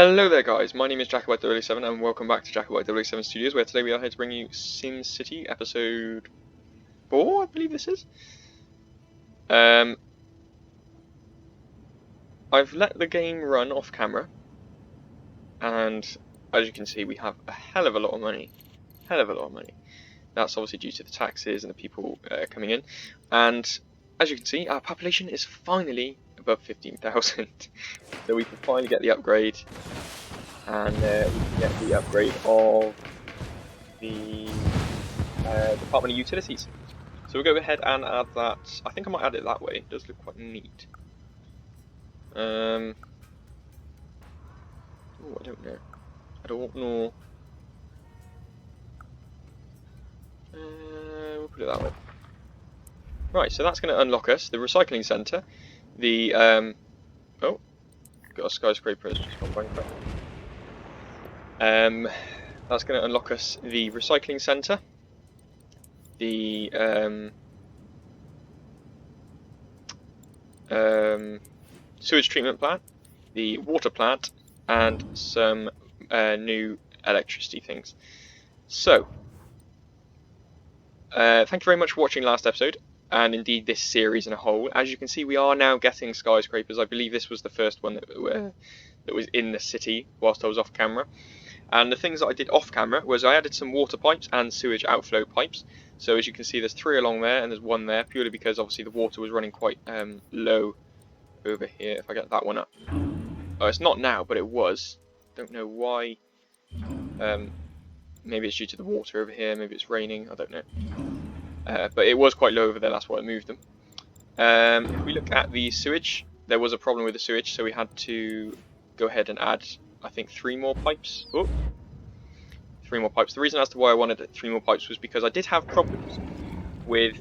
Hello there guys, my name is Jacobite007 and welcome back to Jacobite007 Studios, where today we are here to bring you SimCity episode 4, I believe this is. I've let the game run off camera, and as you can see we have a hell of a lot of money. That's obviously due to the taxes and the people coming in, and as you can see our population is finally above 15,000, so we can finally get the upgrade. And we can get the upgrade of the Department of Utilities. So we'll go ahead and add that. I think I might add it that way. It does look quite neat. Oh, I don't know. We'll put it that way. Right, so that's going to unlock us the recycling centre. The oh, got a skyscraper that's just gone bankrupt. That's going to unlock us the recycling centre, the sewage treatment plant, the water plant, and some new electricity things. So, thank you very much for watching last episode, and indeed this series in a whole. As you can see, we are now getting skyscrapers. I believe this was the first one that was in the city whilst I was off camera. And the things that I did off camera was I added some water pipes and sewage outflow pipes. So as you can see, there's 3 along there and there's 1 there, purely because obviously the water was running quite low over here. If I get that one up. Oh, it's not now, but it was. Don't know why. Maybe it's due to the water over here, maybe it's raining, I don't know. But it was quite low over there, that's why I moved them. If we look at the sewage, there was a problem with the sewage, so we had to go ahead and add, I think, 3 more pipes. Oh, 3 more pipes. The reason as to why I wanted 3 more pipes was because I did have problems with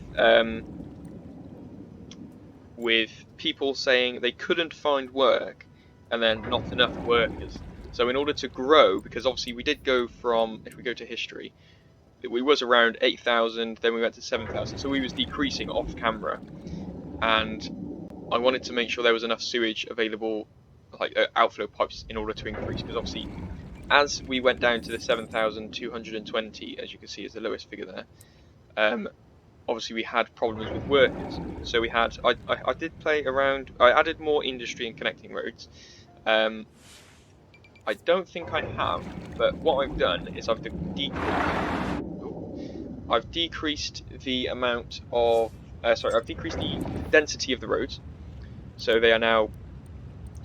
people saying they couldn't find work and then not enough workers. So in order to grow, because obviously we did go from, if we go to history, we was around 8,000, then we went to 7,000, so we was decreasing off camera, and I wanted to make sure there was enough sewage available, like outflow pipes, in order to increase, because obviously as we went down to the 7,220, as you can see is the lowest figure there, obviously we had problems with workers. So we had, I did play around, I added more industry and connecting roads. I don't think I have, but what I've done is I've decreased the amount of, I've decreased the density of the roads. So they are now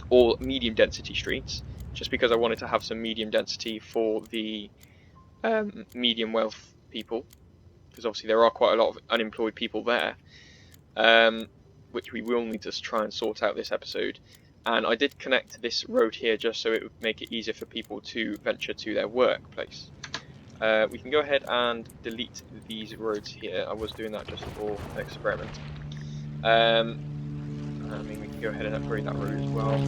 all medium density streets, just because I wanted to have some medium density for the medium wealth people, because obviously there are quite a lot of unemployed people there, which we will need to try and sort out this episode. And I did connect this road here just so it would make it easier for people to venture to their workplace. We can go ahead and delete these roads here. I was doing that just for an experiment. I mean, we can go ahead and upgrade that road as well.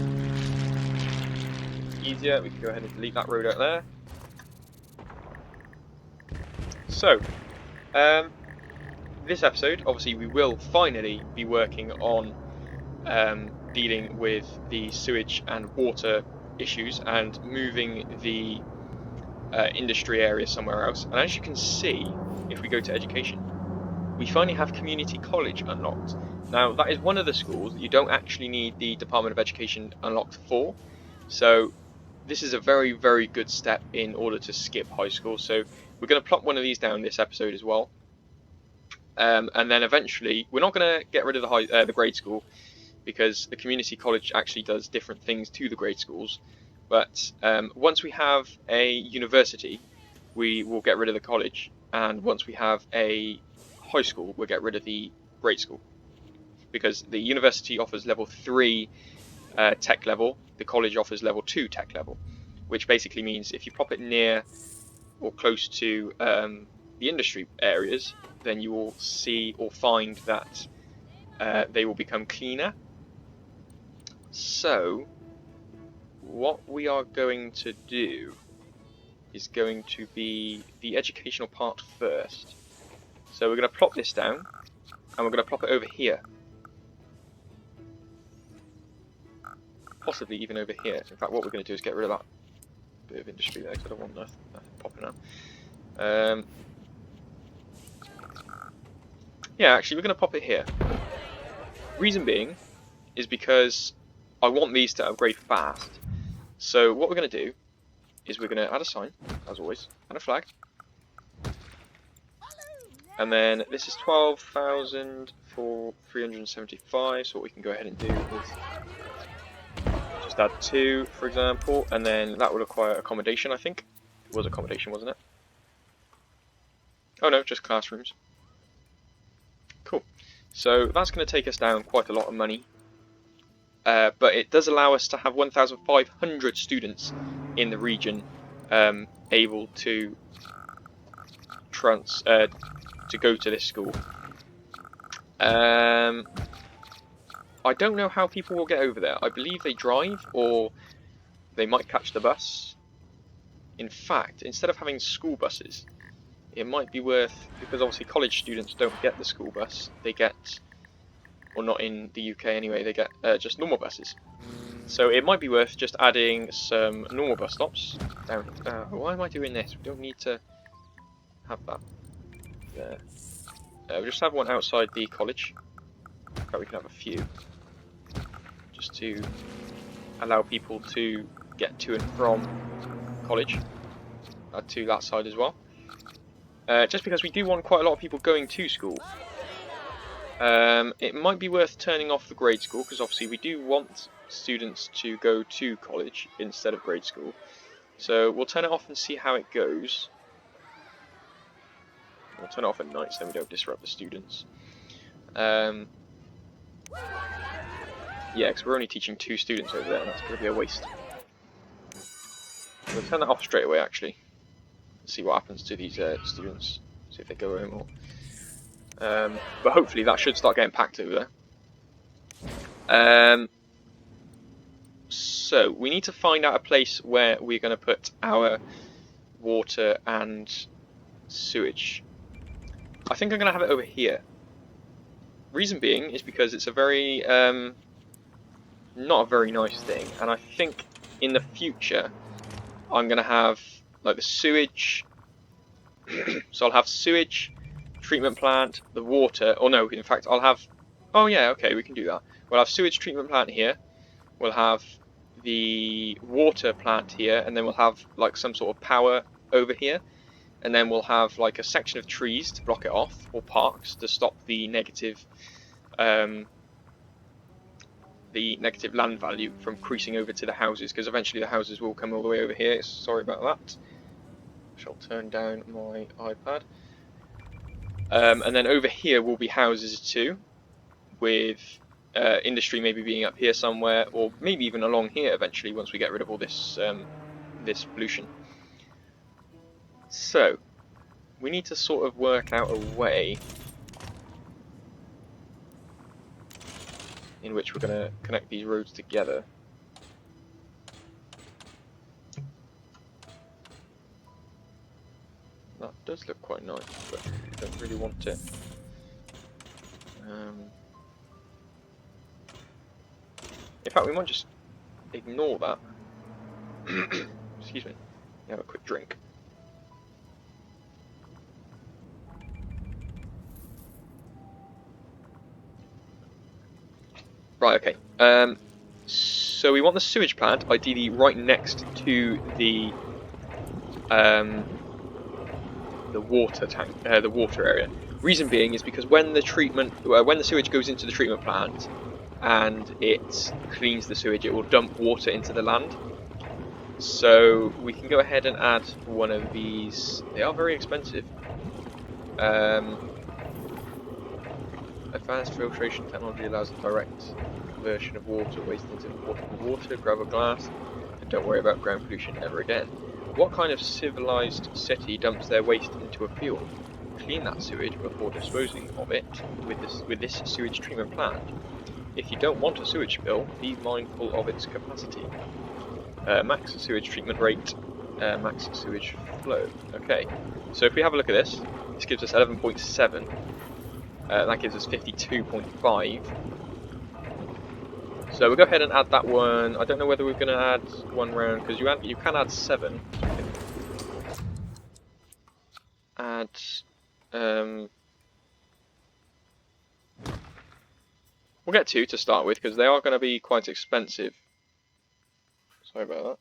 Easier, we can go ahead and delete that road out there. So, this episode, obviously we will finally be working on dealing with the sewage and water issues and moving the industry area somewhere else. And as you can see, if we go to education, we finally have community college unlocked. Now that is one of the schools that you don't actually need the Department of Education unlocked for, so this is a very, very good step in order to skip high school. So we're going to plop one of these down this episode as well, and then eventually we're not going to get rid of the grade school, because the community college actually does different things to the grade schools. But once we have a university, we will get rid of the college, and once we have a high school, we'll get rid of the grade school, because the university offers level 3 tech level, the college offers level 2 tech level, which basically means if you pop it near or close to the industry areas, then you will see or find that they will become cleaner. So what we are going to do is going to be the educational part first. So we're going to plop this down, and we're going to plop it over here. possibly even over here. In fact, what we're going to do is get rid of that bit of industry there, because I don't want nothing popping out. Yeah, actually, we're going to pop it here. Reason being is because I want these to upgrade fast. So what we're going to do is we're going to add a sign, as always, and a flag. And then this is 12,000 for 375, so what we can go ahead and do is just add 2, for example, and then that would require accommodation, I think. It was accommodation, wasn't it? Oh no, just classrooms. Cool. So that's going to take us down quite a lot of money. But it does allow us to have 1,500 students in the region able to go to this school. I don't know how people will get over there. I believe they drive, or they might catch the bus. In fact, instead of having school buses, it might be worth, because obviously college students don't get the school bus, they get, or not in the UK anyway, they get just normal buses. So it might be worth just adding some normal bus stops down. Why am I doing this? We don't need to have that there. We'll just have one outside the college. In fact, we can have a few, just to allow people to get to and from college. Add to that side as well. Just because we do want quite a lot of people going to school. It might be worth turning off the grade school, because obviously we do want students to go to college instead of grade school. So we'll turn it off and see how it goes. We'll turn it off at night so then we don't disrupt the students. Yeah, because we're only teaching 2 students over there, and that's going to be a waste. We'll turn that off straight away, actually. See what happens to these students. See if they go home or... but hopefully that should start getting packed over there. So we need to find out a place where we're going to put our water and sewage. I think I'm going to have it over here. Reason being is because it's a very not a very nice thing, and I think in the future I'm going to have like the sewage. So I'll have sewage, treatment plant, the water, or no, in fact I'll have, oh yeah, okay, we can do that. We'll have sewage treatment plant here, we'll have the water plant here, and then we'll have like some sort of power over here, and then we'll have like a section of trees to block it off, or parks to stop the negative land value from creasing over to the houses, because eventually the houses will come all the way over here. Sorry about that. I shall turn down my iPad. And then over here will be houses too, with industry maybe being up here somewhere, or maybe even along here eventually once we get rid of all this this pollution. So we need to sort of work out a way in which we're going to connect these roads together. That does look quite nice, but I don't really want it. In fact, we might just ignore that. Excuse me. Have a quick drink. Right, okay. So we want the sewage plant, ideally right next to the water tank, the water area. Reason being is because when the sewage goes into the treatment plant and it cleans the sewage, it will dump water into the land. So we can go ahead and add one of these. They are very expensive. Advanced filtration technology allows a direct conversion of water waste into potable water, grab a glass, and don't worry about ground pollution ever again. What kind of civilized city dumps their waste into a field? Clean that sewage before disposing of it with this sewage treatment plant. If you don't want a sewage spill, be mindful of its capacity. Max sewage treatment rate, max sewage flow. Okay, so if we have a look at this, this gives us 11.7. That gives us 52.5. So we'll go ahead and add that one. I don't know whether we're going to add one round, because you can add 7. Add... we'll get 2 to start with, because they are going to be quite expensive. Sorry about that.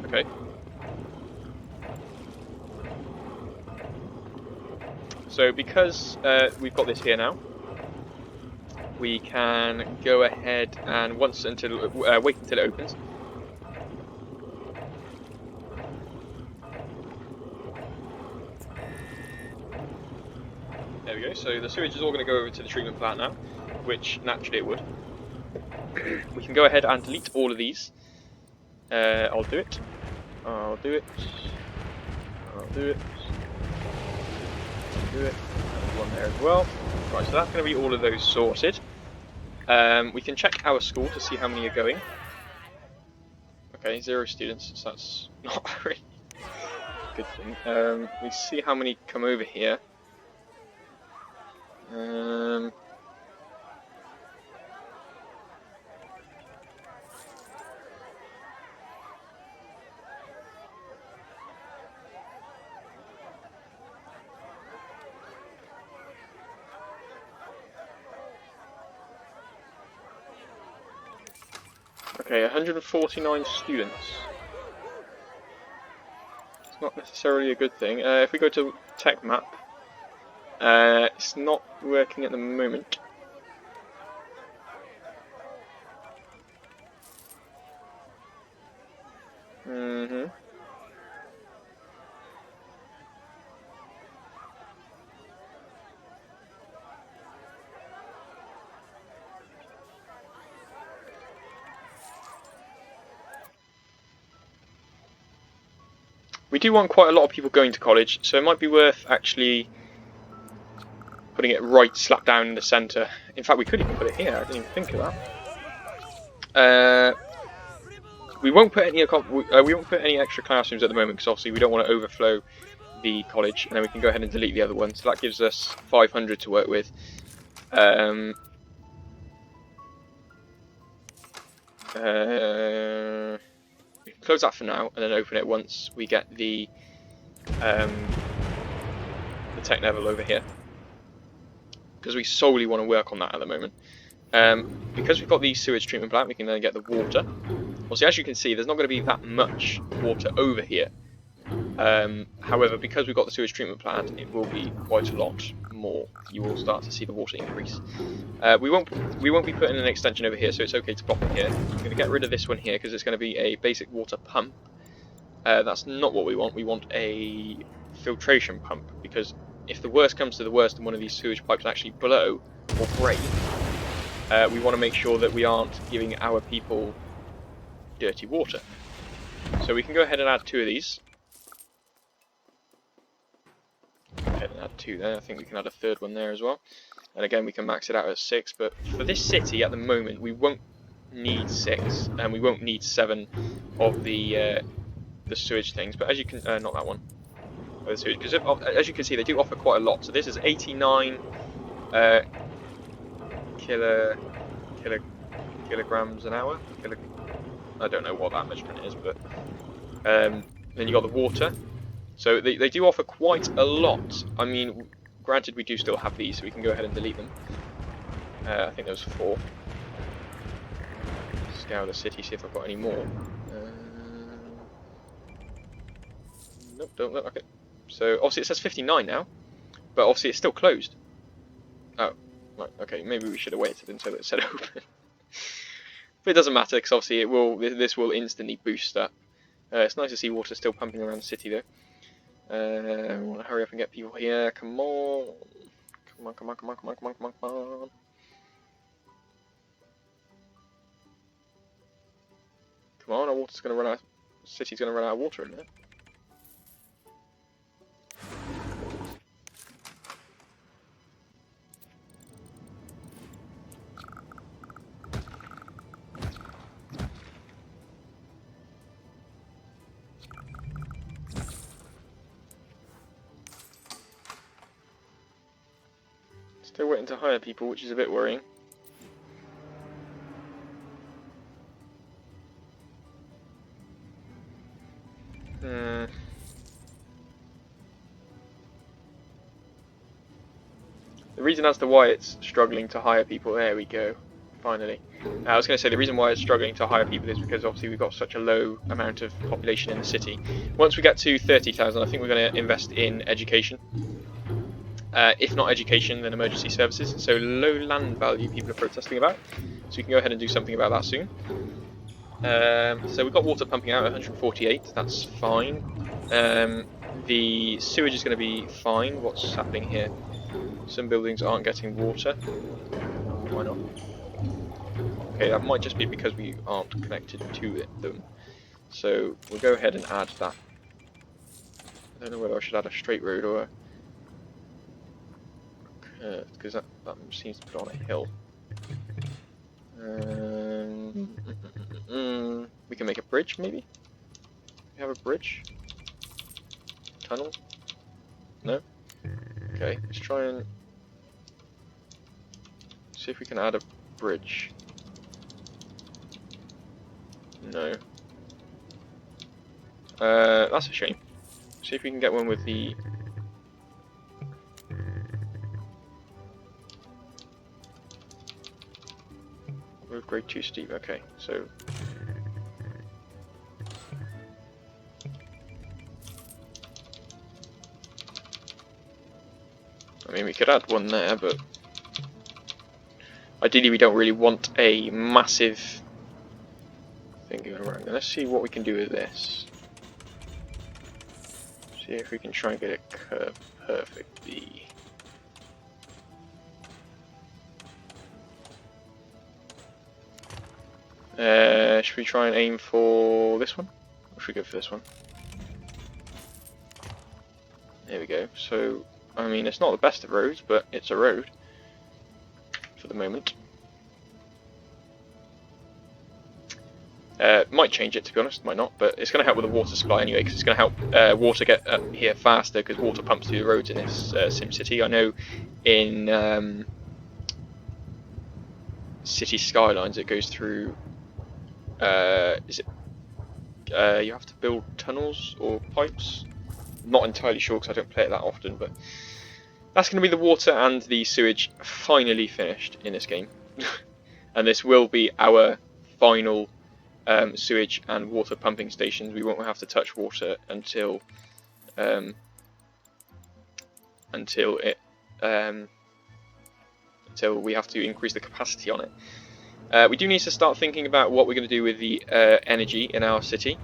Okay. So because we've got this here now, we can go ahead and wait until it opens. There we go. So the sewage is all going to go over to the treatment plant now, which naturally it would. We can go ahead and delete all of these. I'll do it. I'll do it. I'll do it. I'll do it. And one there as well. Right, so that's going to be all of those sorted. We can check our school to see how many are going. Okay, 0 students, so that's not a really good thing. We see how many come over here. Okay, 149 students. It's not necessarily a good thing. If we go to tech map, it's not working at the moment. We do want quite a lot of people going to college, so it might be worth actually putting it right slap down in the centre. In fact, we could even put it here. I didn't even think of that. We won't put any extra classrooms at the moment because obviously we don't want to overflow the college, and then we can go ahead and delete the other one. So that gives us 500 to work with. We can close that for now, and then open it once we get the tech level over here, because we solely want to work on that at the moment. Because we've got the sewage treatment plant, we can then get the water. Obviously, as you can see, there's not going to be that much water over here. However, because we've got the sewage treatment plant, it will be quite a lot more. You will start to see the water increase. We won't be putting an extension over here, so it's okay to plop it here. I'm going to get rid of this one here because it's going to be a basic water pump. That's not what we want. We want a filtration pump, because if the worst comes to the worst and one of these sewage pipes actually blow or break, we want to make sure that we aren't giving our people dirty water. So we can go ahead and add 2 of these. Go ahead and add 2 there. I think we can add a 3rd one there as well. And again, we can max it out at 6. But for this city at the moment, we won't need 6, and we won't need 7 of the sewage things. But as you can, not that one. The sewage, because as you can see, they do offer quite a lot. So this is 89 kilograms an hour. I don't know what that measurement is, but then you got the water. So they do offer quite a lot. I mean, granted, we do still have these, so we can go ahead and delete them. I think there was 4. Scour the city, see if I've got any more. Nope, don't look like it. So obviously it says 59 now, but obviously it's still closed. Oh, right, okay, maybe we should have waited until it said open. But it doesn't matter, because obviously this will instantly boost up. It's nice to see water still pumping around the city though. I want to hurry up and get people here. Come on. Come on, come on, come on, come on, come on, come on, come on. Come on, our water's going to run out. The city's going to run out of water in there. Still waiting to hire people, which is a bit worrying. The reason as to why it's struggling to hire people, there we go, finally. I was going to say the reason why it's struggling to hire people is because obviously we've got such a low amount of population in the city. Once we get to 30,000, I think we're going to invest in education. If not education, then emergency services. So low land value people are protesting about. So we can go ahead and do something about that soon. So we've got water pumping out at 148, that's fine. The sewage is going to be fine. What's happening here? Some buildings aren't getting water. Why not? Okay, that might just be because we aren't connected to them. So we'll go ahead and add that. I don't know whether I should add a straight road or a curved, because that seems to put on a hill. We can make a bridge, maybe? We have a bridge? Tunnel? No? Okay, let's try and see if we can add a bridge. No. That's a shame. See if we can get one with the... Road grade too steep, okay, so... I mean, we could add one there, but... Ideally we don't really want a massive thing going around. Let's see what we can do with this. See if we can try and get it curved perfectly. Should we try and aim for this one? Or should we go for this one? There we go. So, I mean, it's not the best of roads, but it's a road for the moment. Might change it, to be honest, might not, but it's going to help with the water supply anyway, because it's going to help water get up here faster, because water pumps through the roads in this SimCity. I know in City Skylines it goes through, is it, you have to build tunnels or pipes? Not entirely sure because I don't play it that often, but that's going to be the water and the sewage finally finished in this game. And this will be our final sewage and water pumping stations. We won't have to touch water until we have to increase the capacity on it. We do need to start thinking about what we're going to do with the energy in our city.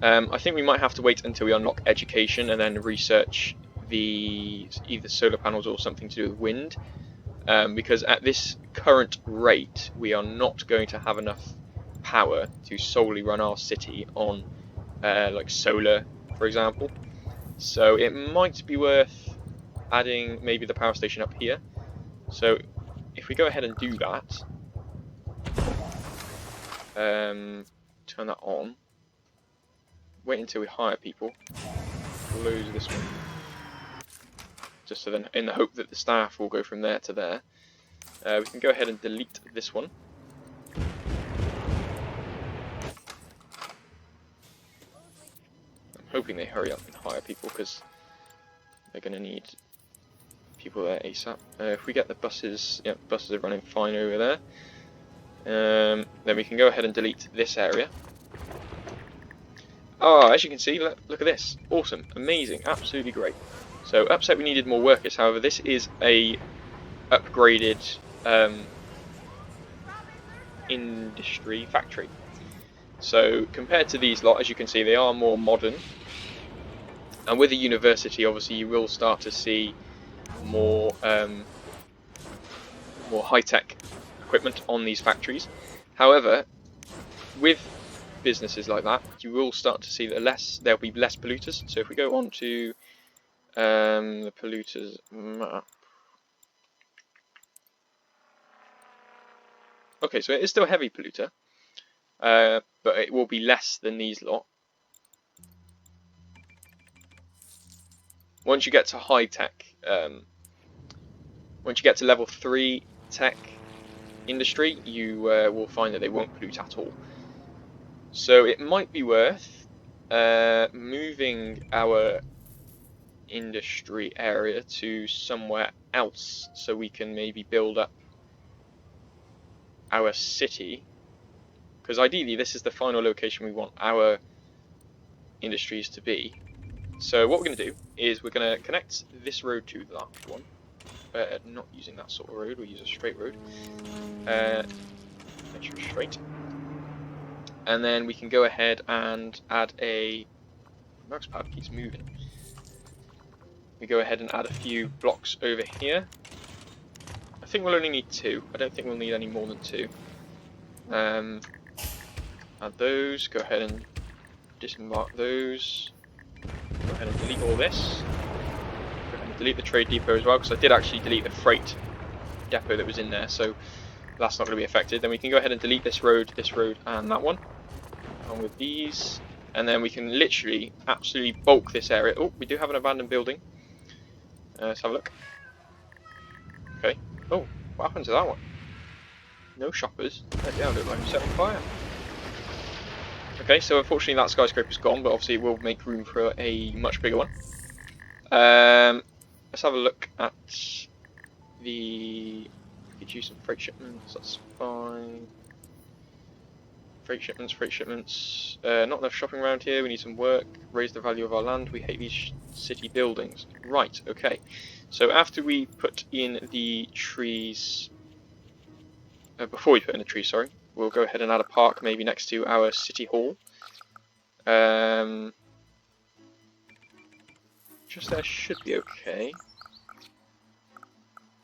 I think we might have to wait until we unlock education and then research the either solar panels or something to do with wind, because at this current rate we are not going to have enough power to solely run our city on like solar, for example. So it might be worth adding maybe the power station up here. So if we go ahead and do that, turn that on, wait until we hire people, close this one, just so then in the hope that the staff will go from there to there. We can go ahead and delete this one. I'm hoping they hurry up and hire people because they're going to need people there ASAP. If we get the buses, yeah, buses are running fine over there. Then we can go ahead and delete this area. Oh, as you can see, look at this. Awesome, amazing, absolutely great. So upset we needed more workers, however this is a upgraded industry factory. So compared to these lot, as you can see, they are more modern. And with a university, obviously, you will start to see more more high-tech equipment on these factories. However, with businesses like that, you will start to see that there'll be less polluters. So if we go on to the polluters map. Okay, so it is still a heavy polluter, but it will be less than these lot. Once you get to high-tech Once you get to level 3 tech industry, you will find that they won't pollute at all. So it might be worth moving our industry area to somewhere else so we can maybe build up our city, because ideally this is the final location we want our industries to be. So what we're going to do is we're going to connect this road to that one. Not using that sort of road, we'll use a straight road. Make sure it's straight. And then we can go ahead and add a... mouse pad keeps moving. We go ahead and add a few blocks over here. I think we'll only need 2. I don't think we'll need any more than 2. Add those. Go ahead and disembark those. Go ahead and delete all this. Go ahead and delete the trade depot as well, because I did actually delete the freight depot that was in there, so that's not going to be affected. Then we can go ahead and delete this road, and that one. And with these, and then we can literally absolutely bulk this area. Oh, we do have an abandoned building. Let's have a look. Okay. Oh, what happened to that one? No shoppers. Yeah, it looked like it was set on fire. Okay, so unfortunately that skyscraper's gone, but obviously it will make room for a much bigger one. Let's have a look at the... we could use some freight shipments, that's fine. Freight shipments. Not enough shopping around here, we need some work. Raise the value of our land, we hate these city buildings. Right, okay. So after we put in the trees... before we put in the trees, sorry. We'll go ahead and add a park maybe next to our city hall. Just there should be okay.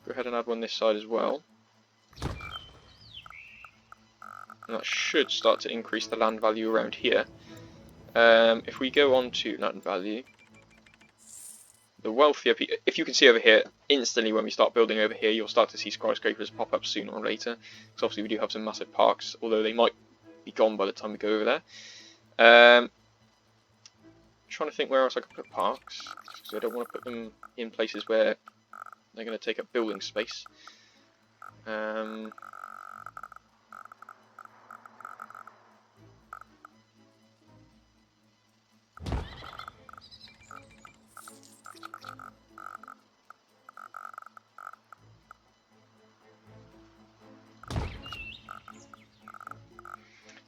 Go ahead and add one this side as well. And that should start to increase the land value around here. If we go on to land value, the wealthier people, if you can see over here, instantly when we start building over here, you'll start to see skyscrapers pop up sooner or later. Because obviously we do have some massive parks, although they might be gone by the time we go over there. Trying to think where else I could put parks, because I don't want to put them in places where they're going to take up building space.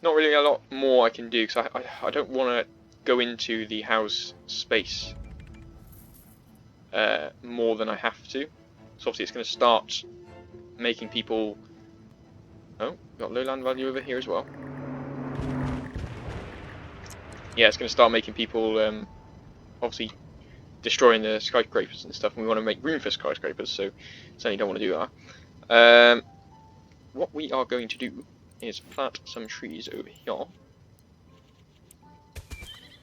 Not really a lot more I can do, because I don't want to go into the house space more than I have to. So obviously it's going to start making people... oh, got low land value over here as well. Yeah, it's going to start making people obviously destroying the skyscrapers and stuff, and we want to make room for skyscrapers, so certainly don't want to do that. What we are going to do is plant some trees over here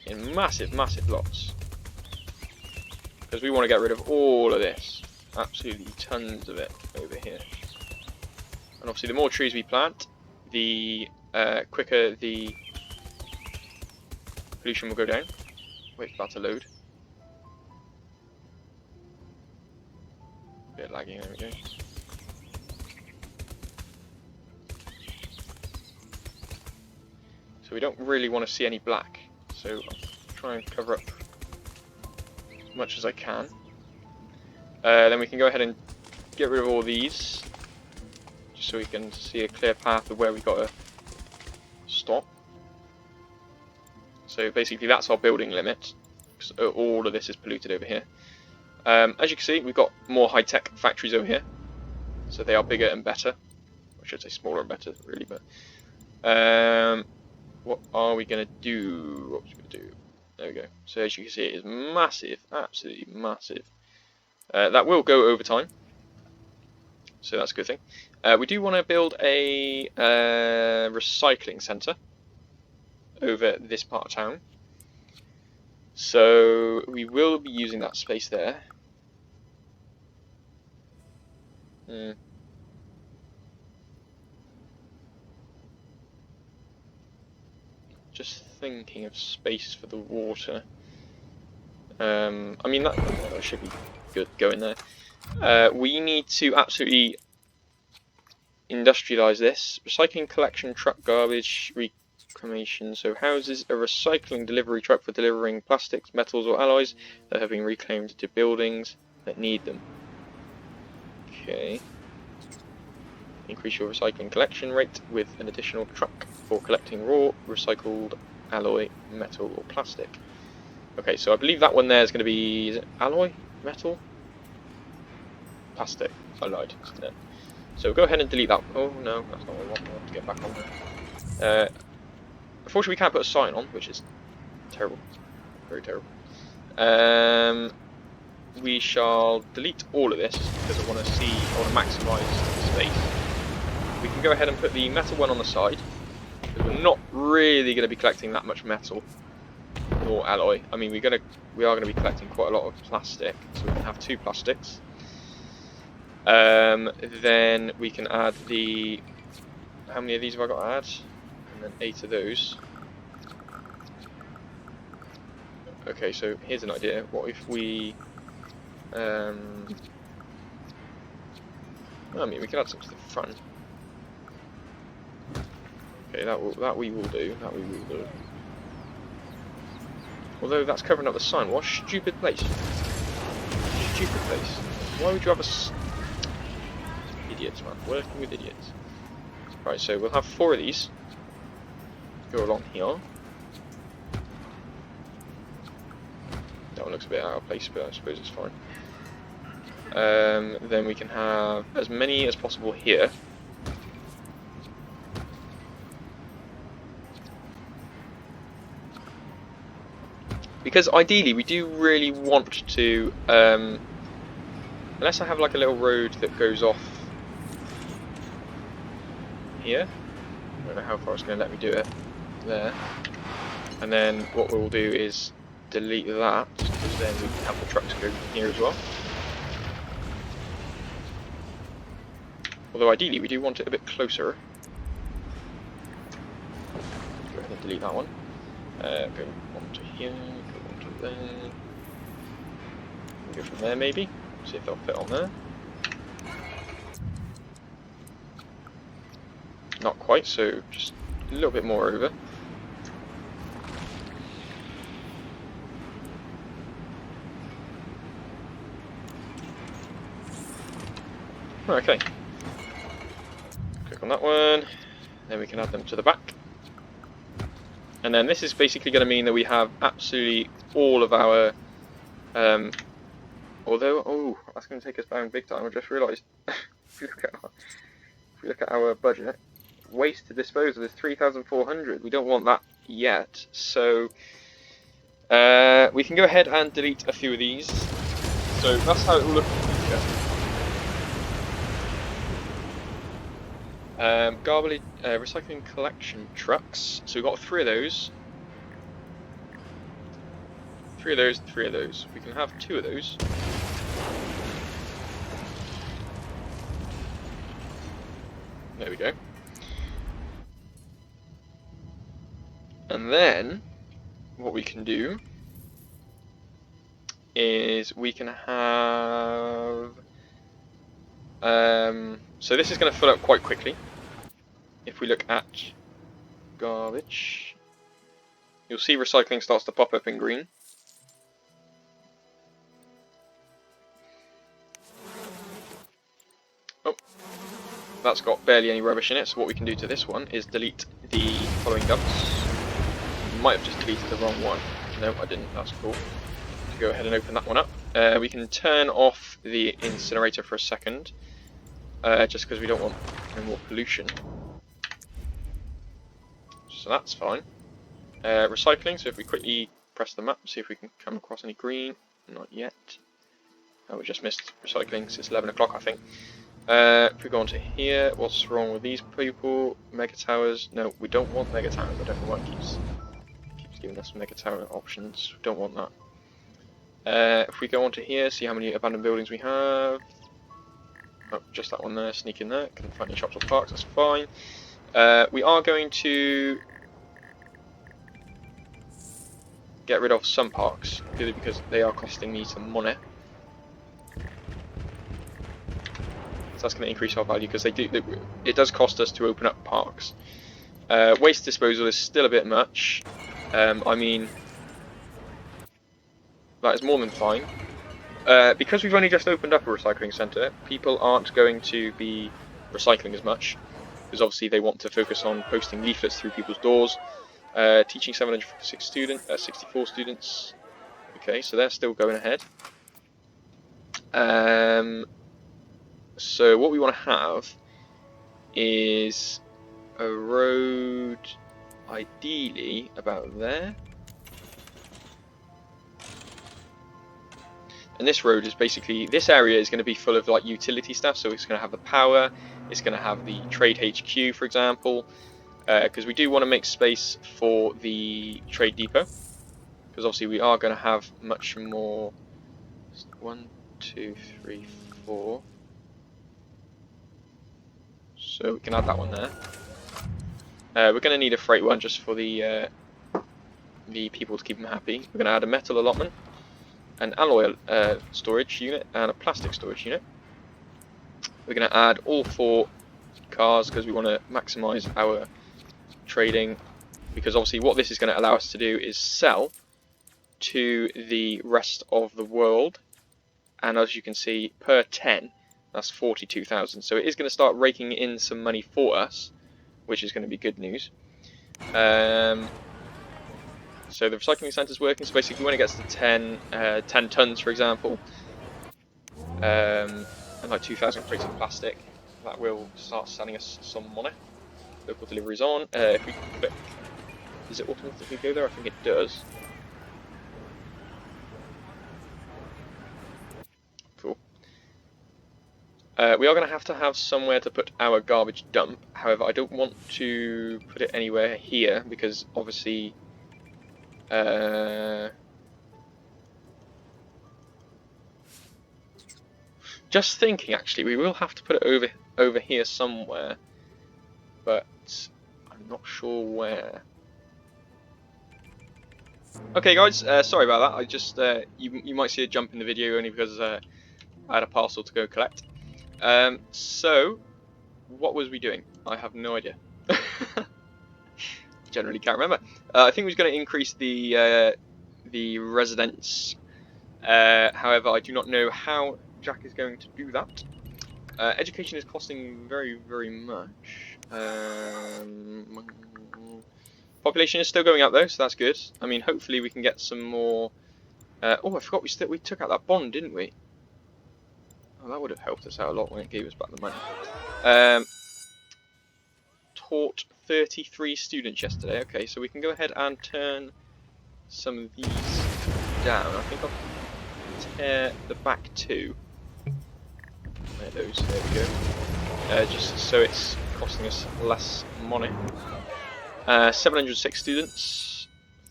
in massive lots, because we want to get rid of all of this, absolutely tons of it over here. And obviously the more trees we plant, the quicker the pollution will go down. Wait for that to load. Bit lagging, there we go. So we don't really want to see any black, so I'll try and cover up as much as I can. Then we can go ahead and get rid of all these, just so we can see a clear path of where we got to stop. So basically that's our building limit, because all of this is polluted over here. As you can see, we've got more high-tech factories over here, so they are bigger and better. I should say smaller and better, really, but... what are we going to do? What are we going to do? There we go. So as you can see, it is massive, absolutely massive. That will go over time, so that's a good thing. We do want to build a recycling centre over this part of town. So we will be using that space there. Just thinking of space for the water. I mean that should be good going there. We need to absolutely industrialize this. Recycling collection truck, garbage reclamation. So houses a recycling delivery truck for delivering plastics, metals or alloys that have been reclaimed to buildings that need them. Okay. Increase your recycling collection rate with an additional truck for collecting raw, recycled alloy, metal or plastic. Okay, so I believe that one there is going to be, is it alloy, metal, plastic? I lied, isn't it? So go ahead and delete that. Oh no, that's not what we want. We'll have to get back on there. Unfortunately, we can't put a sign on, which is terrible, very terrible. We shall delete all of this because I want to maximise the space. We can go ahead and put the metal one on the side because we're not really going to be collecting that much metal or alloy. I mean, we are going to be collecting quite a lot of plastic, so we can have 2 plastics. Then we can add the, how many of these have I got to add? And then 8 of those. Okay, so here's an idea. What if we, I mean, we can add some to the front. Okay, that we will do. Although that's covering up the sign. What a stupid place. Stupid place. Why would you have a... Idiots, man. Working with idiots. Right, so we'll have 4 of these. Go along here. That one looks a bit out of place, but I suppose it's fine. Then we can have as many as possible here. Because ideally we do really want to, unless I have like a little road that goes off here, I don't know how far it's going to let me do it, there, and then what we'll do is delete that, because then we can have the trucks go here as well. Although ideally we do want it a bit closer. Go ahead and delete that one. Go on to here. There. Go from there maybe, see if they'll fit on there. Not quite, so just a little bit more over. Okay. Click on that one, then we can add them to the back. And then this is basically going to mean that we have absolutely all of our, although, oh, that's going to take us down big time, I just realised. if we look at our budget, waste to disposal is 3,400, we don't want that yet, so we can go ahead and delete a few of these. So that's how it will look in the future. Garbage, recycling collection trucks. So we've got 3 of those. 3 of those, 3 of those. We can have 2 of those. There we go. And then, what we can do is we can have... so this is going to fill up quite quickly. If we look at garbage, you'll see recycling starts to pop up in green. Oh, that's got barely any rubbish in it, so what we can do to this one is delete the following dumps. Might have just deleted the wrong one. No, I didn't, that's cool. So go ahead and open that one up. We can turn off the incinerator for a second, just because we don't want any more pollution. So that's fine. Recycling, so if we quickly press the map, see if we can come across any green. Not yet. Oh, we just missed recycling because it's 11 o'clock, I think. If we go on to here, what's wrong with these people? Mega towers. No, we don't want mega towers. I don't know why it keeps giving us mega tower options. We don't want that. If we go on to here, see how many abandoned buildings we have. Oh, just that one there, sneak in there. Couldn't find any shops or parks, that's fine. We are going to get rid of some parks, purely because they are costing me some money. that's going to increase our value because it does cost us to open up parks. Waste disposal is still a bit much. I mean, that is more than fine. Because we've only just opened up a recycling centre, people aren't going to be recycling as much, because obviously they want to focus on posting leaflets through people's doors. Teaching 64 students. Okay, so they're still going ahead. So what we want to have is a road, ideally about there. And this road is basically, this area is going to be full of like utility stuff, so it's going to have the power, it's going to have the trade HQ, for example, because we do want to make space for the trade depot, because obviously we are going to have much more. 1, 2, 3, 4. So we can add that one there. We're going to need a freight one just for the people to keep them happy. We're going to add a metal allotment, an alloy storage unit, and a plastic storage unit. We're going to add all 4 cars because we want to maximise our trading, because obviously what this is going to allow us to do is sell to the rest of the world, and as you can see, per 10 that's 42,000, so it is going to start raking in some money for us, which is going to be good news. So the recycling centre is working, so basically when it gets to 10 tons, for example, and like 2,000 crates of plastic, that will start selling us some money. Local deliveries on. If we click, does it automatically go there? I think it does. Cool. We are going to have somewhere to put our garbage dump. However, I don't want to put it anywhere here because obviously just thinking, actually, we will have to put it over here somewhere, but I'm not sure where. Okay, guys, sorry about that. I just you might see a jump in the video only because I had a parcel to go collect. So what was we doing? I have no idea. Generally can't remember. I think we was going to increase the residents. However, I do not know how Jack is going to do that. Education is costing very, very much. Population is still going up though, so that's good. I mean, hopefully we can get some more. Oh, I forgot we took out that bond, didn't we? Oh, that would have helped us out a lot when it gave us back the money. Taught 33 students yesterday. Okay, so we can go ahead and turn some of these down. I think I'll tear the back 2. There those. There we go. Just so it's costing us less money. 706 students,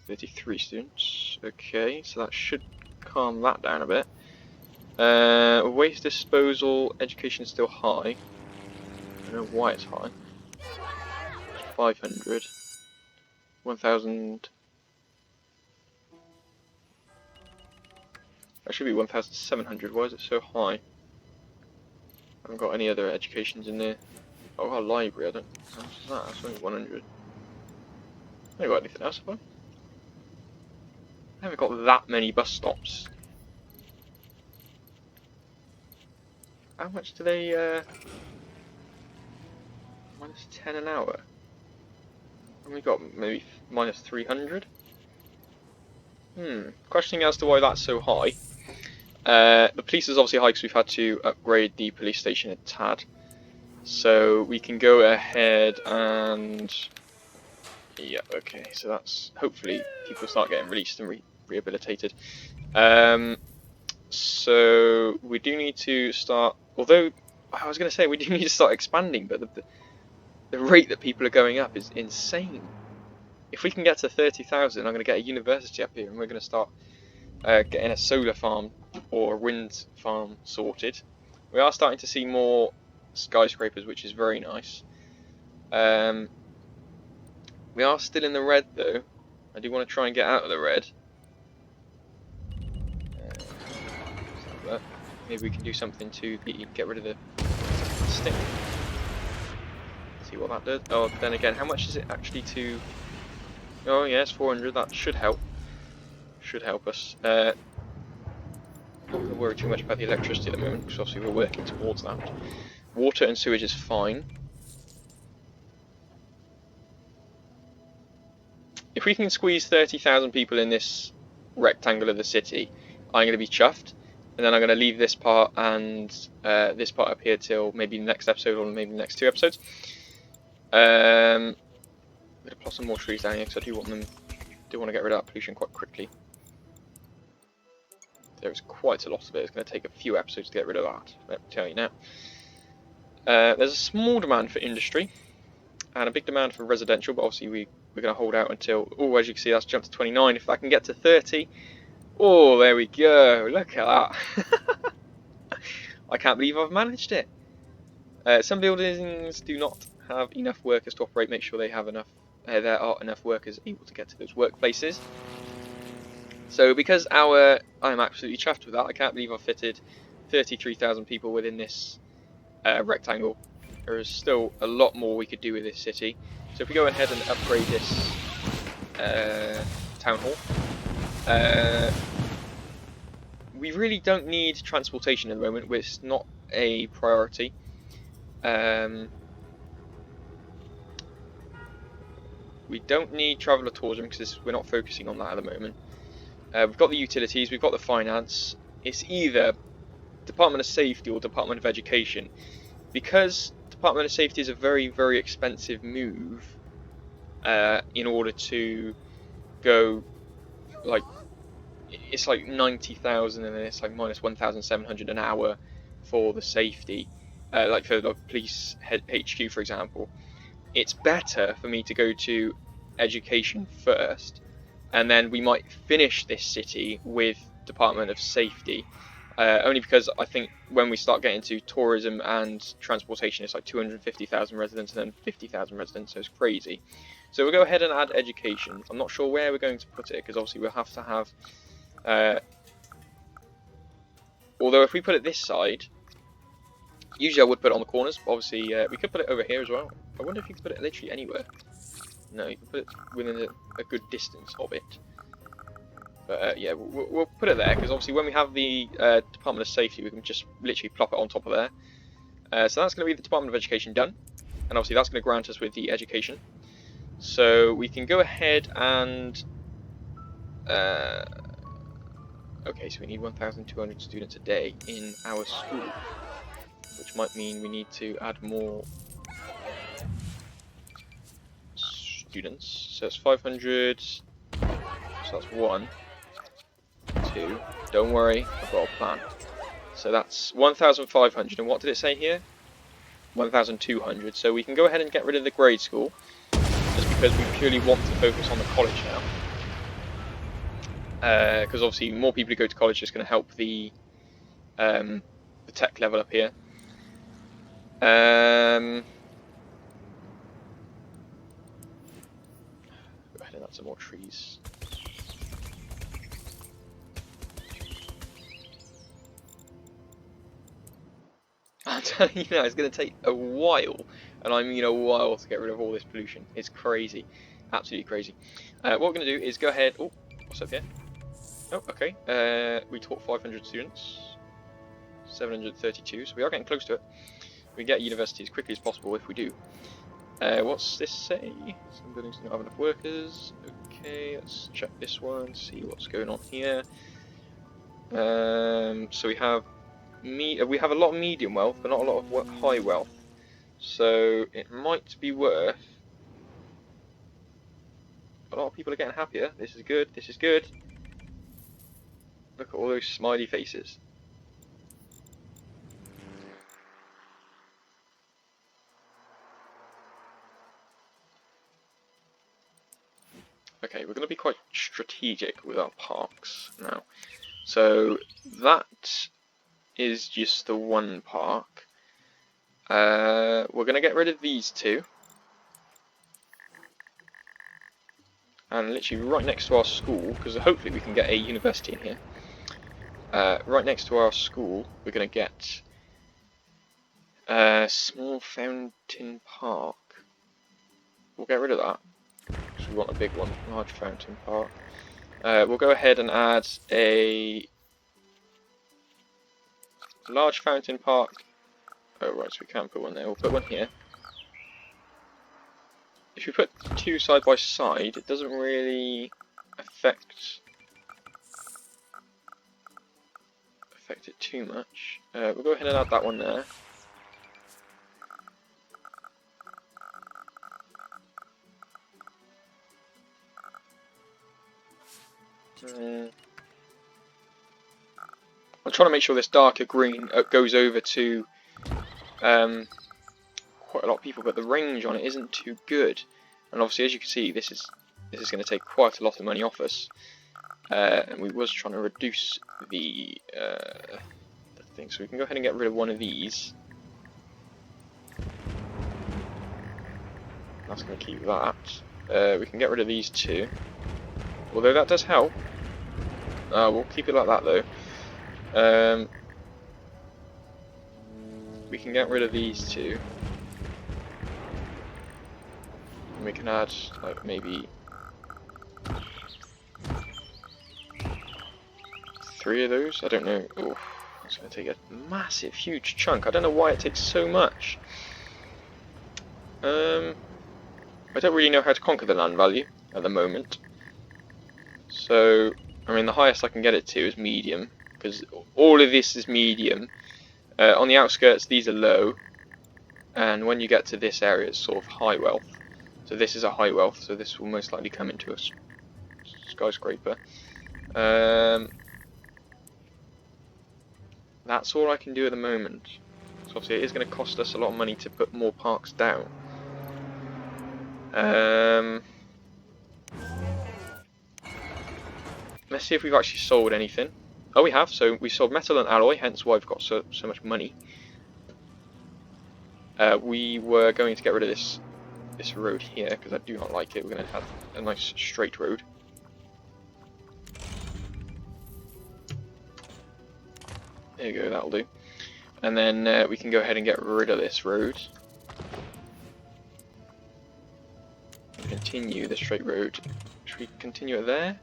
33 students. Okay, so that should calm that down a bit. Waste disposal, education is still high. I don't know why it's high. 500, 1,000. That should be 1,700. Why is it so high? I haven't got any other educations in there. Oh, our library. I don't. How much is that? That's only 100. I haven't got anything else, have I? I haven't got that many bus stops. How much do they, minus 10 an hour? And we got maybe minus 300? Questioning as to why that's so high. The police is obviously high because we've had to upgrade the police station a tad. So we can go ahead and... Yeah, okay, so that's hopefully people start getting released and rehabilitated. So we do need to start, although I was going to say we do need to start expanding, but the rate that people are going up is insane. If we can get to 30,000, I'm going to get a university up here and we're going to start getting a solar farm or a wind farm sorted. We are starting to see more skyscrapers, which is very nice. We are still in the red though. I do want to try and get out of the red. Maybe we can do something to get rid of the Fantastic. See what that does. Oh, then again, how much is it actually to... Oh yes, 400, that should help. Should help us. Not going to worry too much about the electricity at the moment, because obviously we're working towards that. Water and sewage is fine. If we can squeeze 30,000 people in this rectangle of the city, I'm going to be chuffed. And then I'm going to leave this part and this part up here till maybe the next episode or maybe the next 2 episodes. I'm going to plot some more trees down here because I do want to get rid of that pollution quite quickly. There's quite a lot of it. It's going to take a few episodes to get rid of that, let me tell you now. There's a small demand for industry and a big demand for residential, but obviously we're going to hold out until... Oh, as you can see, that's jumped to 29. If I can get to 30... Oh, there we go. Look at that. I can't believe I've managed it. Some buildings do not have enough workers to operate. Make sure they have enough. There are enough workers able to get to those workplaces. So because I'm absolutely chuffed with that. I can't believe I've fitted 33,000 people within this rectangle. There is still a lot more we could do with this city. So if we go ahead and upgrade this town hall. We really don't need transportation at the moment, which is not a priority. We don't need travel or tourism because we're not focusing on that at the moment. We've got the utilities, we've got the finance. It's either Department of Safety or Department of Education. Because Department of Safety is a very, very expensive move in order to go, like, it's like 90,000 and then it's like minus 1,700 an hour for the safety, like for the police HQ for example. It's better for me to go to education first, and then we might finish this city with Department of Safety, only because I think when we start getting to tourism and transportation, it's like 250,000 residents and then 50,000 residents, so it's crazy. So we'll go ahead and add education. I'm not sure where we're going to put it because obviously we'll have to have although if we put it this side, usually I would put it on the corners, but obviously we could put it over here as well. I wonder if you could put it literally anywhere. No, you can put it within a good distance of it. But yeah, we'll put it there, because obviously when we have the Department of Safety, we can just literally plop it on top of there. So that's going to be the Department of Education done, and obviously that's going to grant us with the education. So we can go ahead and... okay, so we need 1,200 students a day in our school, which might mean we need to add more students. So it's 500, so that's 1, 2, don't worry, I've got a plan. So that's 1,500, and what did it say here? 1,200, so we can go ahead and get rid of the grade school, just because we purely want to focus on the college now. Because obviously more people who go to college is going to help the tech level up here. Go ahead and add some more trees. I'm telling you now, it's going to take a while, and I mean a while, to get rid of all this pollution. It's crazy, absolutely crazy. What we're going to do is go ahead. Oh, what's up here? Oh, okay. We taught 500 students, 732, so we are getting close to it. We get university as quickly as possible if we do. What's this say? Some buildings don't have enough workers. Okay, let's check this one, see what's going on here. So we have a lot of medium wealth, but not a lot of high wealth. So it might be worth. A lot of people are getting happier. This is good. This is good. Look at all those smiley faces. Okay, we're going to be quite strategic with our parks now. So that is just the one park. We're going to get rid of these two. And literally right next to our school, because hopefully we can get a university in here. Right next to our school, we're going to get Small fountain park. We'll get rid of that. Because we want a big one. Large fountain park. We'll go ahead and add a large fountain park. Oh right, so we can't put one there. We'll put one here. If you put two side by side, it doesn't really affect it too much. We'll go ahead and add that one there. I'm trying to make sure this darker green goes over to quite a lot of people, but the range on it isn't too good. And obviously, as you can see, this is going to take quite a lot of money off us. And we was trying to reduce the thing, so we can go ahead and get rid of one of these. That's going to keep that. We can get rid of these two, although that does help. We'll keep it like that though. We can get rid of these two. And we can add like maybe 3 of those. I don't know. Oof, it's going to take a massive, huge chunk. I don't know why it takes so much. I don't really know how to conquer the land value at the moment. So, I mean, the highest I can get it to is medium, because all of this is medium. On the outskirts, these are low, and when you get to this area, it's sort of high wealth. So this is a high wealth, so this will most likely come into a skyscraper. That's all I can do at the moment. So obviously it is going to cost us a lot of money to put more parks down. Let's see if we've actually sold anything. Oh, we have. So we sold metal and alloy, hence why we've got so much money. We were going to get rid of this road here because I do not like it. We're going to have a nice straight road. There you go, that'll do. And then we can go ahead and get rid of this road. Continue the straight road. Should we continue it there?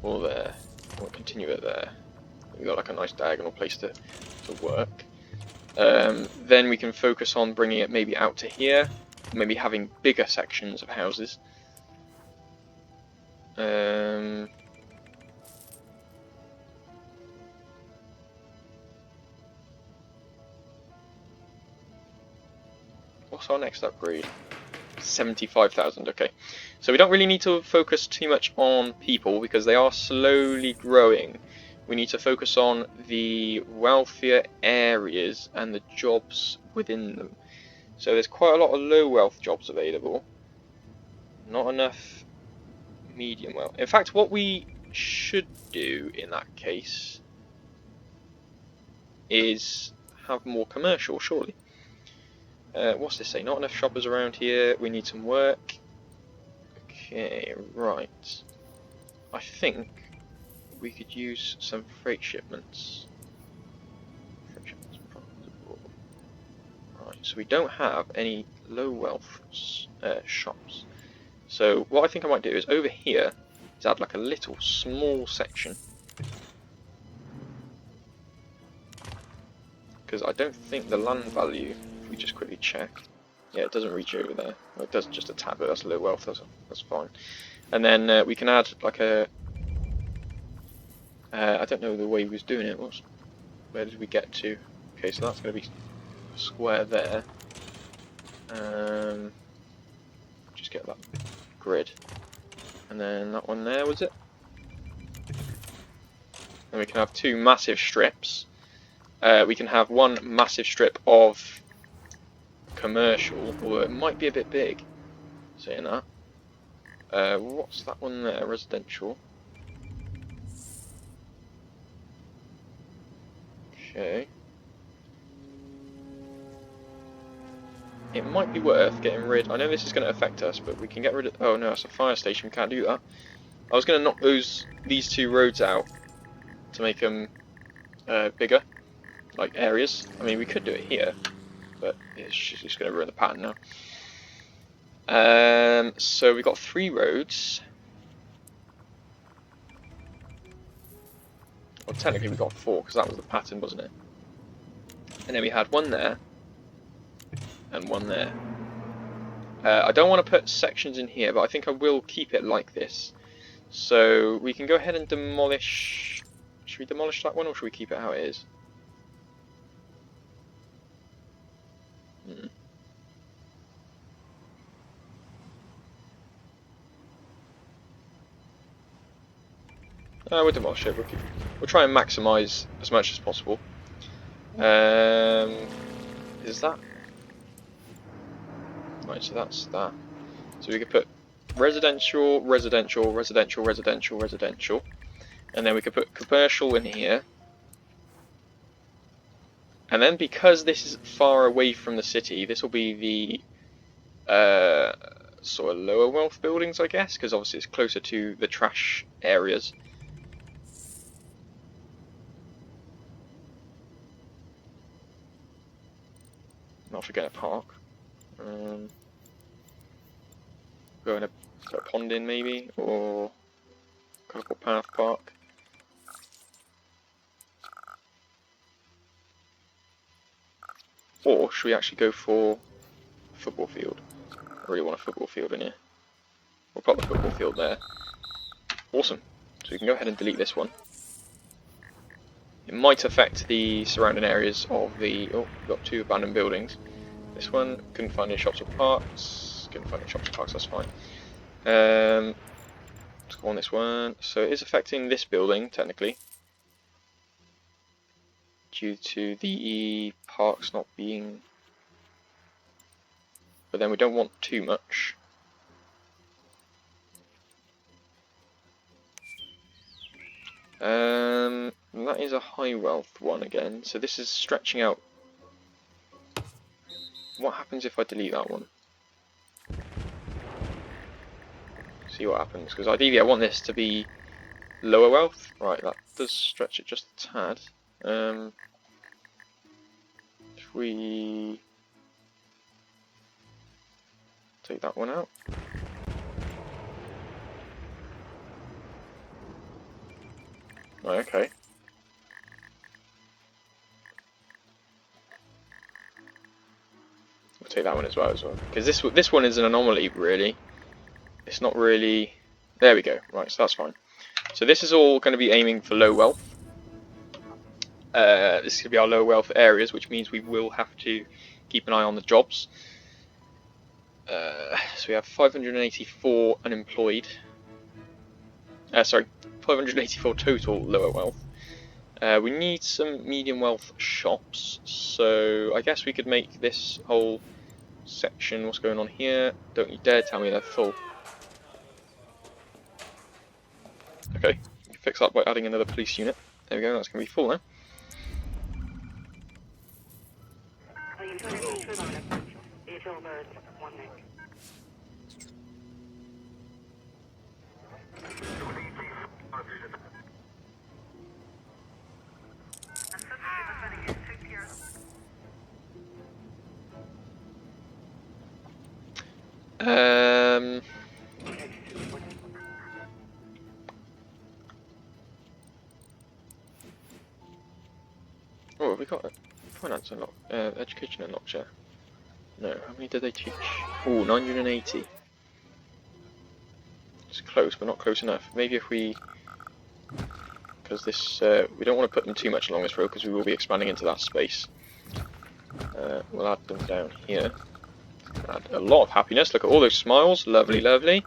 Or there? We'll continue it there. We've got like a nice diagonal place to work. Then we can focus on bringing it maybe out to here. Maybe having bigger sections of houses. What's our next upgrade? 75,000, okay. So we don't really need to focus too much on people because they are slowly growing. We need to focus on the wealthier areas and the jobs within them. So there's quite a lot of low wealth jobs available. Not enough medium wealth. In fact, what we should do in that case is have more commercial, surely. What's this say? Not enough shoppers around here. We need some work. Okay, right. I think we could use some freight shipments. Right, so we don't have any low wealth shops. So what I think I might do is over here is add like a little small section. Because I don't think the land value, if we just quickly check, yeah, it doesn't reach over there. Well, it does just a tad, but that's low wealth, that's fine. And then we can add like a, I don't know the way he was doing it, where did we get to? Okay, so that's going to be a square there. Just get that grid. And then that one there, was it? And we can have 2 massive strips. We can have 1 massive strip of commercial, or it might be a bit big, saying that. What's that one there? Residential. Okay. It might be worth getting rid. I know this is going to affect us, but we can get rid of. Oh no, it's a fire station. We can't do that. I was going to knock these 2 roads out to make them bigger. like areas. I mean, we could do it here, but it's just going to ruin the pattern now. So we've got 3 roads. Well, technically we got 4 because that was the pattern, wasn't it? And then we had 1 there and 1 there. I don't want to put sections in here, but I think I will keep it like this. So we can go ahead and demolish. Should we demolish that one, or should we keep it how it is? We'll demolish it. We'll try and maximise as much as possible. Is that right? So that's that. So we could put residential, residential, residential, residential, residential, and then we could put commercial in here. And then because this is far away from the city, this will be the sort of lower wealth buildings, I guess, because obviously it's closer to the trash areas. Not forget a park. Go in put a pond in maybe, or colourful path park. Or should we actually go for a football field? I really want a football field in here. We'll put the football field there. Awesome. So we can go ahead and delete this one. It might affect the surrounding areas of the... Oh, we've got 2 abandoned buildings. This one, couldn't find any shops or parks. Couldn't find any shops or parks, that's fine. Let's go on this one. So it is affecting this building, technically. Due to the parks not being... But then we don't want too much. That is a high wealth one again, so this is stretching out. What happens if I delete that one? See what happens, because ideally I want this to be lower wealth. Right, that does stretch it just a tad. If we take that one out. Right, okay. We'll take that one as well, because this one is an anomaly, really. It's not really... There we go. Right, so that's fine. So this is all going to be aiming for low wealth. This is going to be our low wealth areas, which means we will have to keep an eye on the jobs. So we have 584 unemployed. Sorry, 584 total lower wealth. We need some medium wealth shops, so I guess we could make this whole section. What's going on here? Don't you dare tell me they're full. Okay, we can fix that by adding another police unit. There we go, that's going to be full now. Oh, have we got finance unlocked? Education unlocked, yeah. No, how many did they teach? Oh, 980. It's close, but not close enough. Maybe if we... Because this... we don't want to put them too much along this road, because we will be expanding into that space. We'll add them down here. Add a lot of happiness. Look at all those smiles. Lovely, lovely.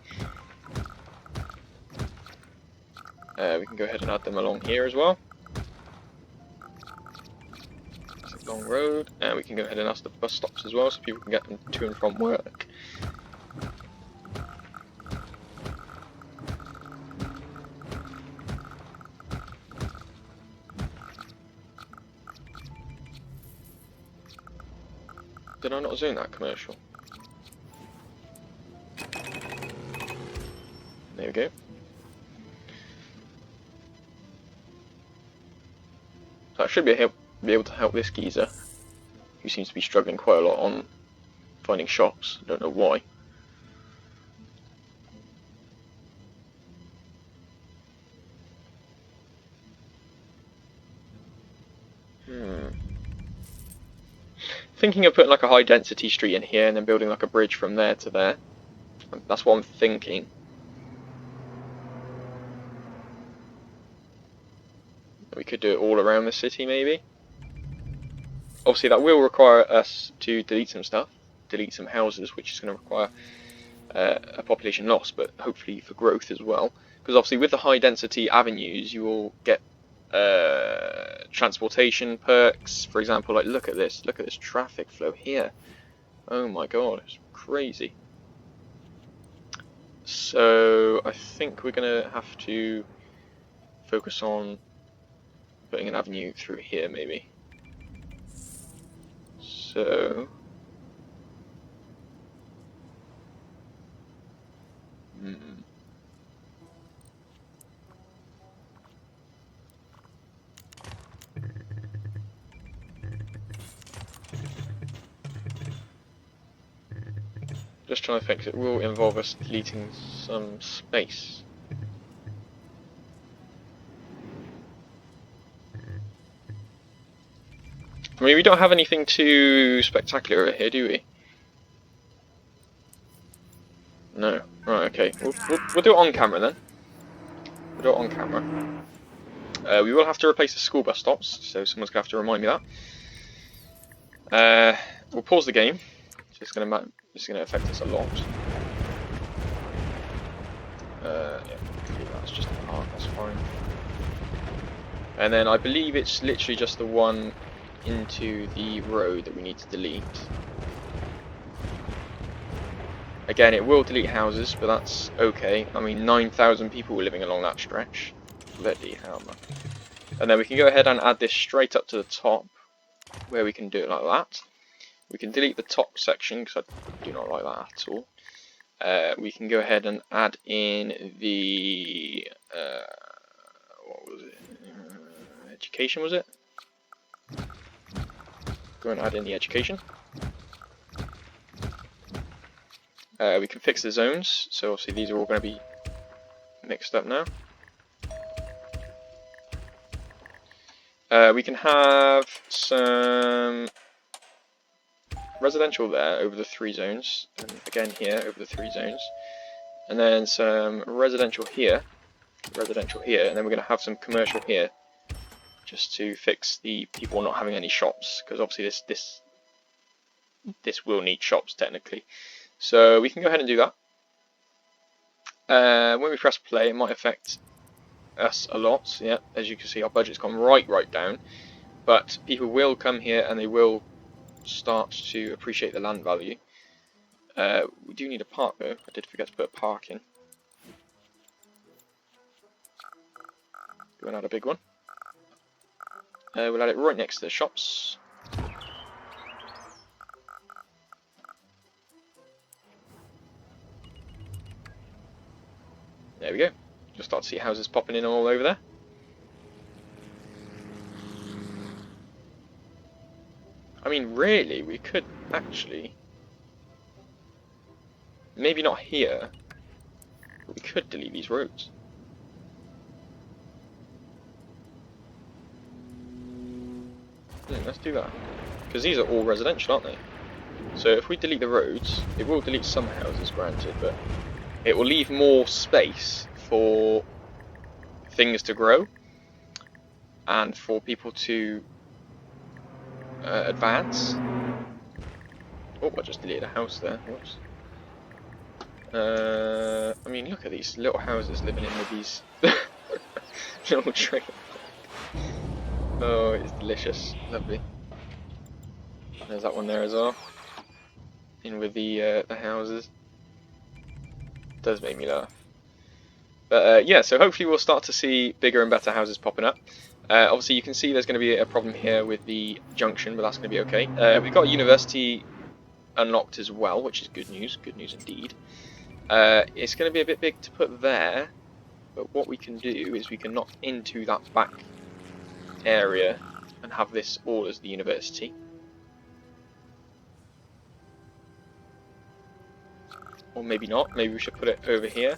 We can go ahead and add them along here as well. It's a long road. And we can go ahead and ask the bus stops as well, so people can get them to and from work. Did I not zone that commercial? There we go. That should be a be able to help this geezer, who seems to be struggling quite a lot on finding shops. I don't know why. Thinking of putting like a high density street in here and then building like a bridge from there to there. That's what I'm thinking. We could do it all around the city maybe. Obviously that will require us to delete some stuff, delete some houses, which is going to require a population loss, but hopefully for growth as well. Because obviously with the high density avenues you will get transportation perks. For example, like look at this traffic flow here. Oh my god, it's crazy. So I think we're going to have to focus on putting an avenue through here maybe. So just trying to think, it will involve us deleting some space. I mean, we don't have anything too spectacular over here, do we? No. Right, okay. We'll do it on camera then. We'll do it on camera. We will have to replace the school bus stops, so someone's going to have to remind me that. We'll pause the game. It's going to affect us a lot. Yeah, that's just a park, that's fine. And then I believe it's literally just the one into the road that we need to delete. Again, it will delete houses, but that's okay. I mean, 9,000 people were living along that stretch. Bloody hell, man. And then we can go ahead and add this straight up to the top, where we can do it like that. We can delete the top section, because I do not like that at all. We can go ahead and add in the... what was it? Education, was it? Go and add in the education. We can fix the zones, so obviously these are all going to be mixed up now. We can have some residential there over the 3 zones, and again here over the 3 zones, and then some residential here, and then we're going to have some commercial here, just to fix the people not having any shops, because obviously this will need shops technically. So we can go ahead and do that. When we press play, it might affect us a lot. Yeah, as you can see, our budget's gone right down. But people will come here and they will start to appreciate the land value. We do need a park though. I did forget to put a park in. Go and add a big one. We'll add it right next to the shops. There we go. You'll start to see houses popping in all over there. I mean, really, we could actually... Maybe not here, but we could delete these roads. Let's do that. Because these are all residential, aren't they? So if we delete the roads, it will delete some houses, granted, but it will leave more space for things to grow and for people to advance. Oh, I just deleted a house there. Whoops. I mean, look at these little houses living in with these little trees. Oh, it's delicious. Lovely. There's that one there as well. In with the houses. Does make me laugh. But yeah, so hopefully we'll start to see bigger and better houses popping up. Obviously you can see there's going to be a problem here with the junction, but that's going to be okay. We've got a university unlocked as well, which is good news indeed. It's going to be a bit big to put there, but what we can do is we can knock into that back area and have this all as the university. Or maybe not. Maybe we should put it over here.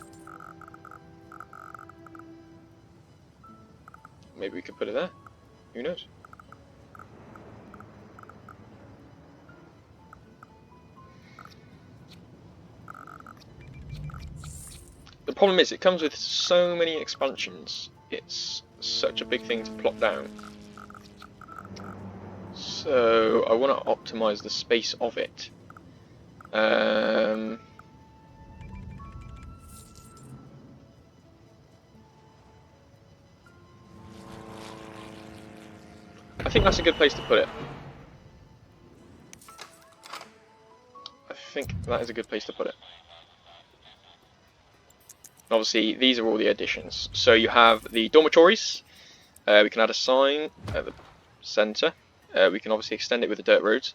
Maybe we could put it there. Who knows? The problem is, it comes with so many expansions. It's such a big thing to plot down. So I want to optimize the space of it. I think that's a good place to put it. I think that is a good place to put it. Obviously, these are all the additions. So you have the dormitories. We can add a sign at the centre. We can obviously extend it with the dirt roads.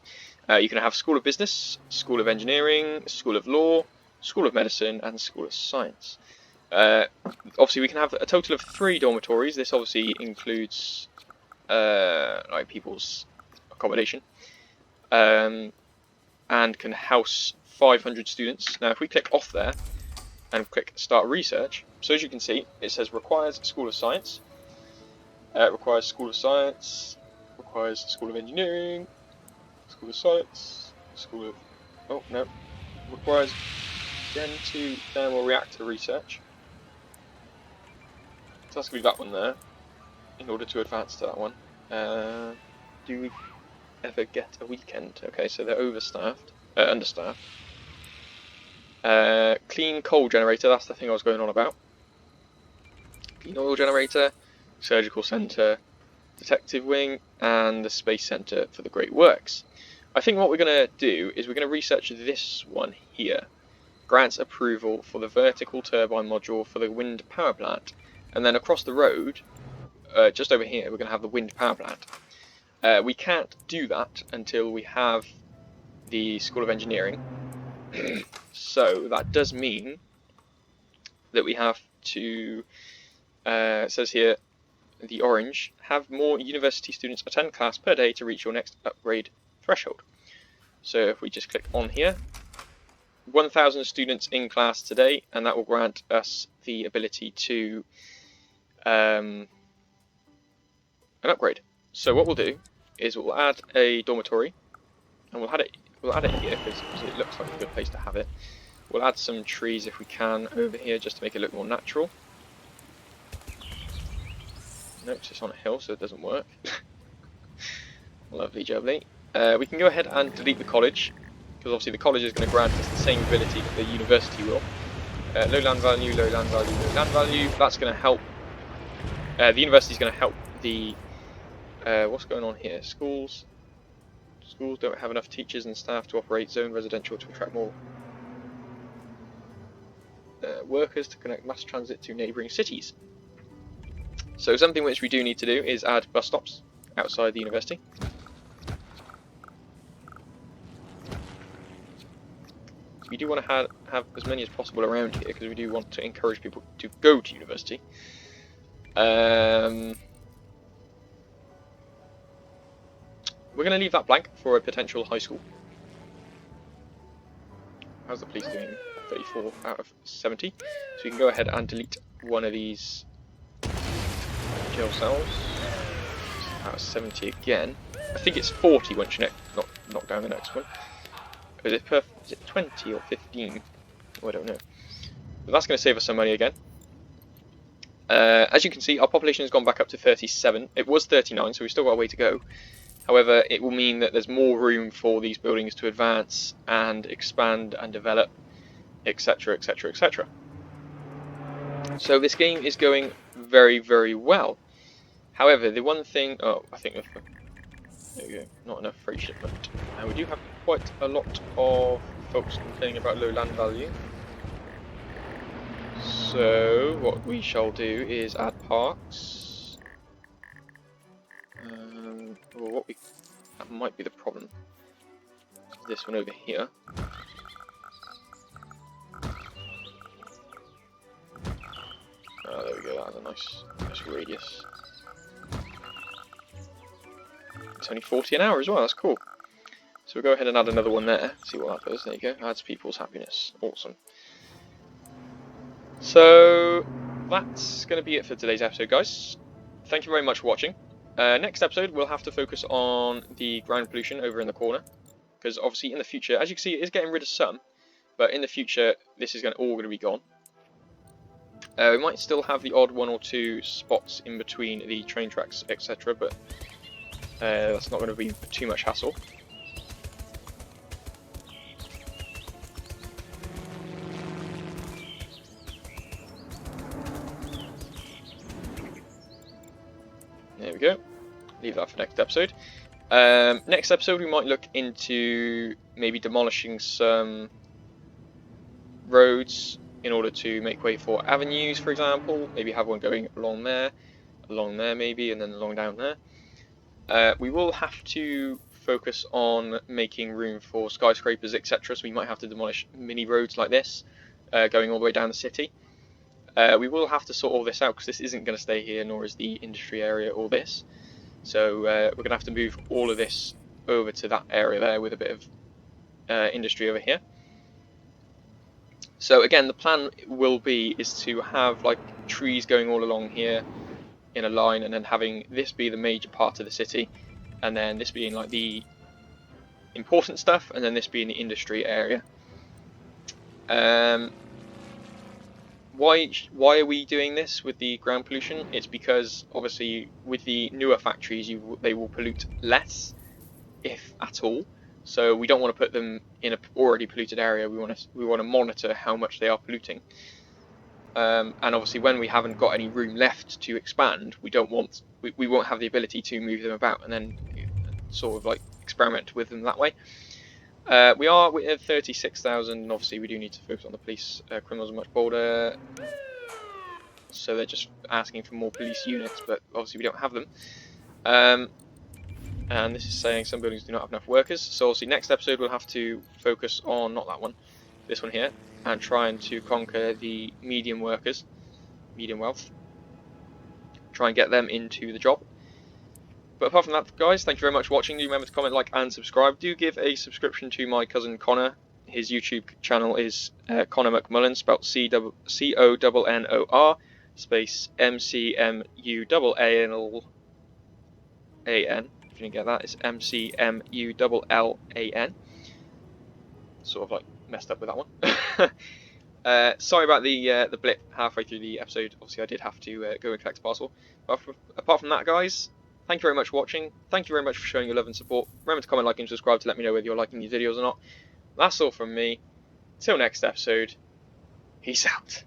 You can have School of Business, School of Engineering, School of Law, School of Medicine, and School of Science. Obviously, we can have a total of 3 dormitories. This obviously includes like people's accommodation, and can house 500 students. Now, if we click off there and click Start Research, so as you can see, it says requires School of Science, requires School of Science, requires School of Engineering, School of Science, School of... oh no, requires Gen 2 Thermal Reactor Research. So that's going to be that one there, in order to advance to that one. Do we ever get a weekend? Okay, so they're overstaffed, understaffed. Clean coal generator, that's the thing I was going on about. Clean oil generator, surgical centre, detective wing, and the space centre for the Great Works. I think what we're going to do is we're going to research this one here. Grants approval for the vertical turbine module for the wind power plant. And then across the road, just over here, we're going to have the wind power plant. We can't do that until we have the School of Engineering. So that does mean that we have to, it says here, the orange, have more university students attend class per day to reach your next upgrade threshold. So if we just click on here, 1,000 students in class today, and that will grant us the ability to an upgrade. So what we'll do is we'll add a dormitory, and we'll add it here because it looks like a good place to have it. We'll add some trees if we can over here just to make it look more natural. Nope, it's on a hill, so it doesn't work. Lovely jubbly. We can go ahead and delete the college, because obviously the college is going to grant us the same ability that the university will. Low land value, low land value, low land value. That's going to help. The university is going to help the... what's going on here? Schools don't have enough teachers and staff to operate zone residential to attract more workers to connect mass transit to neighbouring cities. So something which we do need to do is add bus stops outside the university. We do want to have as many as possible around here because we do want to encourage people to go to university. We're going to leave that blank for a potential high school. How's the police doing? 34 out of 70. So you can go ahead and delete one of these jail cells. Out of 70 again. I think it's 40 once you knock down the next one. Is it 20 or 15? Oh, I don't know. But that's going to save us some money again. As you can see, our population has gone back up to 37. It was 39, so we've still got a way to go. However, it will mean that there's more room for these buildings to advance and expand and develop, etc, etc, etc. So this game is going very, very well. However, the one thing... oh, I think... there we go. Not enough freight shipment. We do have quite a lot of folks complaining about low land value. So, what we shall do is add parks. Well, that might be the problem. This one over here. Oh, there we go. That's a nice radius. It's only 40 an hour as well, that's cool. So we'll go ahead and add another one there, see what that does. There you go, adds people's happiness. Awesome. So that's going to be it for today's episode, guys. Thank you very much for watching. Next episode, we'll have to focus on the ground pollution over in the corner, because obviously in the future, as you can see, it is getting rid of some, but in the future, this is all going to be gone. We might still have the odd 1 or 2 spots in between the train tracks, etc., but that's not going to be too much hassle. There we go. Leave that for next episode. Next episode, we might look into maybe demolishing some roads in order to make way for avenues, for example. Maybe have one going along there maybe, and then along down there. We will have to focus on making room for skyscrapers, etc. So we might have to demolish mini roads like this, going all the way down the city. We will have to sort all this out because this isn't going to stay here, nor is the industry area or this. So we're going to have to move all of this over to that area there with a bit of industry over here. So again, the plan is to have like trees going all along here in a line, and then having this be the major part of the city, and then this being like the important stuff, and then this being the industry area. Why are we doing this with the ground pollution? It's because obviously with the newer factories they will pollute less, if at all. So we don't want to put them in an already polluted area. We want to monitor how much they are polluting. And obviously when we haven't got any room left to expand, we won't have the ability to move them about and then sort of like experiment with them that way. We are at 36,000, and obviously we do need to focus on the police. Criminals are much bolder, so they're just asking for more police units, but obviously we don't have them. And this is saying some buildings do not have enough workers, so obviously next episode we'll have to focus on, not that one, this one here, and trying to conquer the medium workers, medium wealth, try and get them into the job. But apart from that, guys, thank you very much for watching. Do remember to comment, like, and subscribe. Do give a subscription to my cousin Connor. His YouTube channel is Connor McMullen, spelled CONNOR space MCMULLAN. If you didn't get that, it's MCMULLAN. Sort of like messed up with that one. Sorry about the blip halfway through the episode. Obviously, I did have to go and collect a parcel. But apart from that, guys, thank you very much for watching. Thank you very much for showing your love and support. Remember to comment, like, and subscribe to let me know whether you're liking these videos or not. That's all from me. Till next episode, peace out.